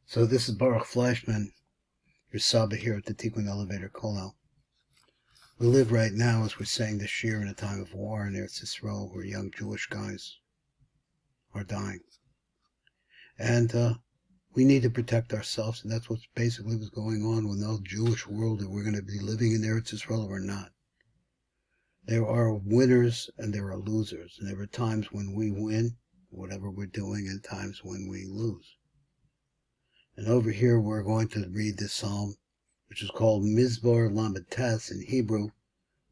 So this is Baruch Fleischman, your Saba here at the Tikkun Elevator Kollel. We live right now, as we're saying this year, in a time of war in Eretz Yisrael, where young Jewish guys are dying. And we need to protect ourselves, and that's what's basically what's going on with the Jewish world, that we're going to be living in Eretz Yisrael or not. There are winners and there are losers, and there are times when we win, whatever we're doing, and times when we lose. And over here we're going to read this psalm, which is called Mizmor Lamed Tes in Hebrew,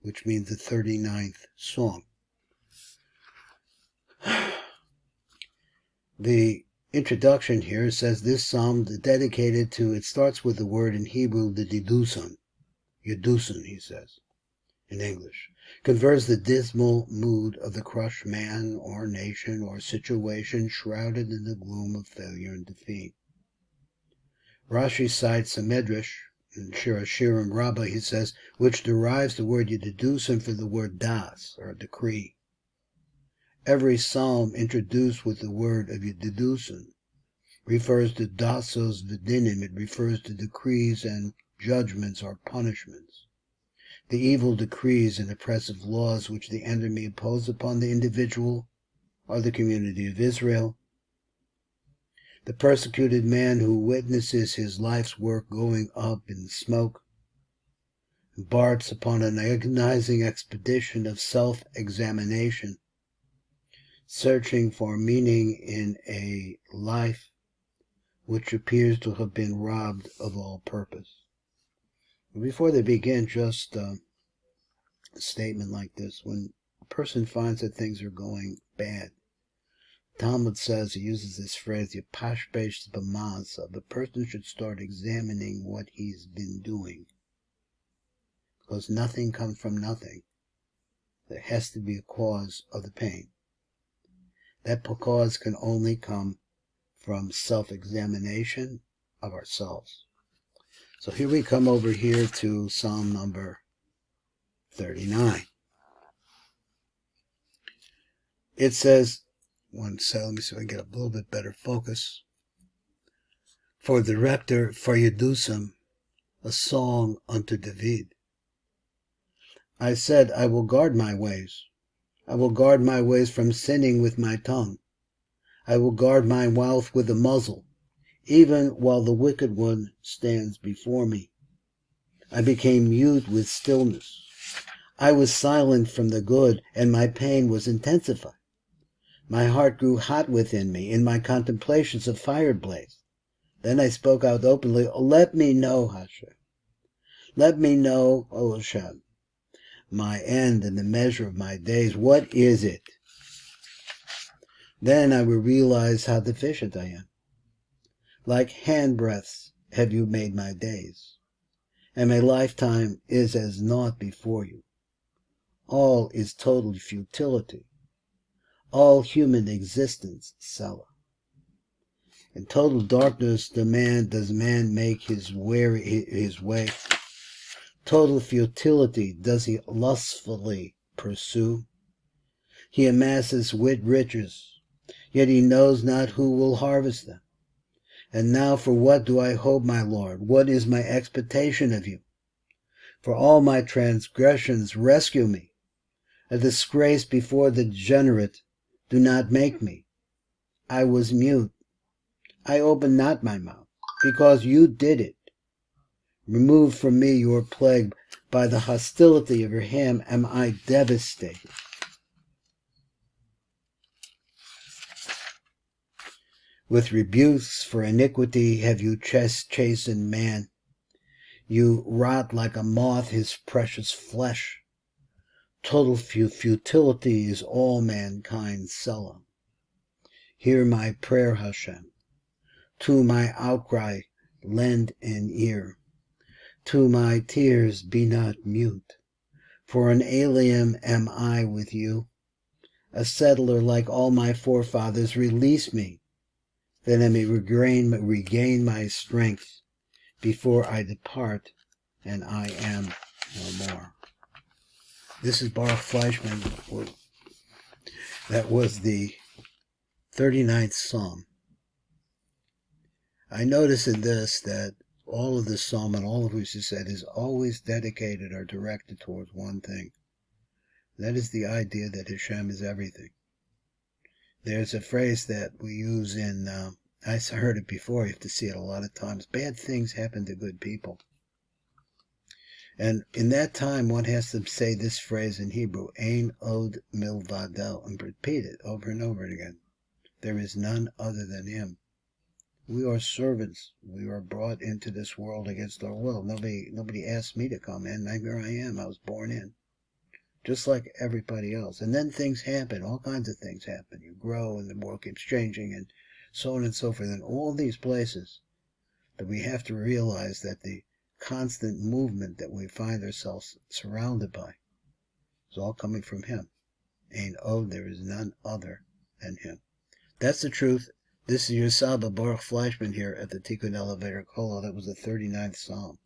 which means the 39th song. The introduction here says this psalm is dedicated to, it starts with the word in Hebrew, the Yeduson. Yeduson, he says, in English. Conveys the dismal mood of the crushed man or nation or situation shrouded in the gloom of failure and defeat. Rashi cites a medrash in Shir Hashirim Rabbah, he says, which derives the word Yeduson from the word das, or decree. Every psalm introduced with the word of Yeduson refers to dasos v'dinim. It refers to decrees and judgments or punishments. The evil decrees and oppressive laws which the enemy imposed upon the individual or the community of Israel. The persecuted man who witnesses his life's work going up in smoke, embarks upon an agonizing expedition of self-examination, searching for meaning in a life which appears to have been robbed of all purpose. Before they begin, just a statement like this. When a person finds that things are going bad, Talmud says, he uses this phrase, Yipashbesh b'ma'asav. The person should start examining what he's been doing. Because nothing comes from nothing. There has to be a cause of the pain. That cause can only come from self-examination of ourselves. So here we come over here to Psalm number 39. It says, let me see if I can get a little bit better focus. For the rector, for Yedusim, a song unto David. I said, I will guard my ways. I will guard my ways from sinning with my tongue. I will guard my mouth with a muzzle, even while the wicked one stands before me. I became mute with stillness. I was silent from the good, and my pain was intensified. My heart grew hot within me in my contemplations of fire blaze. Then I spoke out openly, let me know, Hashem. Let me know, O Hashem, my end and the measure of my days. What is it? Then I will realize how deficient I am. Like handbreadths have you made my days, and my lifetime is as naught before you. All is total futility. All human existence, Selah. In total darkness does man make his way. Total futility does he lustfully pursue. He amasses riches, yet he knows not who will harvest them. And now for what do I hope, my Lord? What is my expectation of you? For all my transgressions rescue me. A disgrace before the degenerate do not make me. I was mute. I opened not my mouth, because you did it. Remove from me your plague. By the hostility of your hand am I devastated. With rebukes for iniquity have you chastened man. You rot like a moth his precious flesh. Total futility is all mankind's Selah. Hear my prayer, Hashem. To my outcry lend an ear. To my tears be not mute. For an alien am I with you. A settler like all my forefathers, release me, that I may regain my strength before I depart and I am no more. This is Baruch Fleischman. That was the 39th Psalm. I notice in this that all of this psalm and all of what you said is always dedicated or directed towards one thing. That is the idea that Hashem is everything. There's a phrase that we use in, I heard it before, you have to see it a lot of times. Bad things happen to good people. And in that time, one has to say this phrase in Hebrew, Ein od milvado, and repeat it over and over again. There is none other than him. We are servants. We are brought into this world against our will. Nobody asked me to come in. Here I am. I was born in. Just like everybody else. And then things happen. All kinds of things happen. You grow and the world keeps changing and so on and so forth. And all these places that we have to realize that the constant movement that we find ourselves surrounded by is all coming from him. And there is none other than him. That's the truth. This is your Saba Baruch Fleischman here at the Tikkun Elevator Kolo. That was the 39th Psalm.